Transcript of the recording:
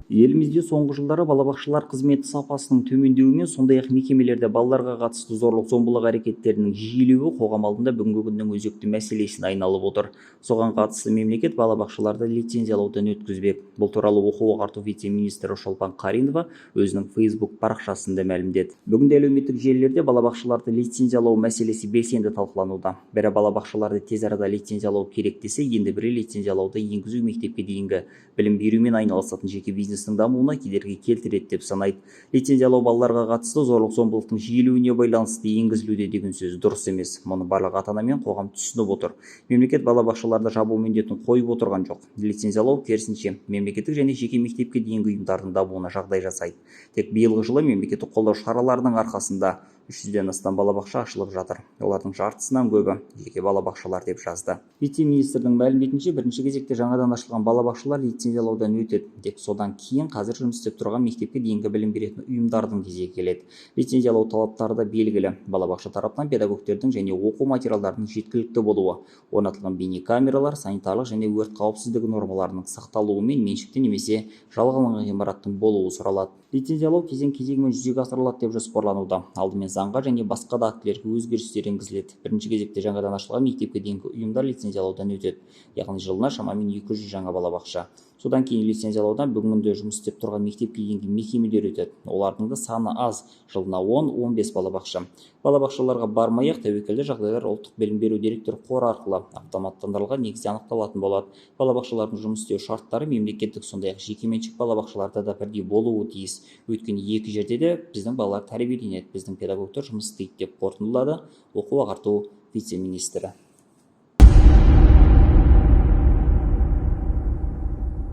Елімізде соңғы жылдары балабақшалар қызметі сапасының төмендеуімен, сондай-ақ мекемелерде балаларға қатысты зорлық-зомбылық әрекеттерінің жиілеуі қоғам алдында бүгінгі күннің өзекті мәселесіне айналып отыр. Соған қатысты мемлекет балабақшаларды лицензиялаудан өткізбек. Бұл туралы оқу-ағарту вице-министрі Шолпан Қаринова өзінің Facebook парақшасында мәлімдеді. Бүгінде әлеуметтік желілерде балабақшаларды лицензиялау мәселесі белсенді талқылануда. Бірі балабақшаларды тез арада лицензиялау керек десе, енді бірі лицензиялауды енгізу мектепке дейінгі білім берумен айналысатын жеке бизнестің дамуына кедергі келтіреді деп санайды. Лицензиялау балаларға қатысты зорлық-зомбылықтың жиілеуіне байланысты енгізілуде деген сөз дұрыс емес. Мұны барлық ата-ана мен қоғам түсініп отыр. Мемлекет балабақшаларды жабу міндетін қойып отырған жоқ. Лицензиялау керісінше мемлекеттік және жеке мектепке дейінгі ұйымдардың дамуына жағдай жасайды. Тек биылғы жылы мемлекеттік қолдау шараларының арқасында 300-ден астам балабақша ашылып жатыр. Олардың жартысынан көбі жеке балабақшалар деп жазды. Вице-министрдің мәліметінше, бірінші кезекте жаңадан ашылған балабақшалар лицензиялаудан өтеді. Тек содан кейін қазір жұмыс істеп тұрған мектепке дейінгі білім беретін ұйымдардың кезегі келеді. Лицензиялау талаптары да белгілі. Балабақша тарапынан педагогтердің және оқу материалдарының жеткілікті болуы, орнатылған бейнекамералар, санитарлық және өрт қауіпсіздігі нормаларының сақталуы мен меншікті немесе жалғанған ғимараттың болуы сұралады. Лицензиялау кезең-кезеңімен жүзеге асырылады деп жоспарлануда. Алдымен заңға және басқа да актілерге өзгерістер енгізіледі. Бірінші кезекте жаңадан ашылған мектепке дейінгі ұйымдар лицензиялаудан өтеді. Яғни жылына шамамен 200 жаңа балабақша. Содан кейін лицензиялаудан бүгінде жұмыс істеп тұрған мектепке дейінгі мекемелер өтеді. Олардың да саны аз, жылына 10-15 балабақша. Балабақшаларға бармай-ақ тәуекелді жағдайлар ұлттық білім беру деректер қоры арқылы автоматтандырылған негізде анықталатын болады. Балабақшалардың жұмыс істеу шарттары мемлекеттік, сондай-ақ жекеменшік балабақшаларда да бірдей болуы тиіс. Өйткені екі жерде де біздің балалар тәрбиеленеді, біздің педагогтар жұмыс істейді деп қорытындылады оқу-ағарту вице-министрі.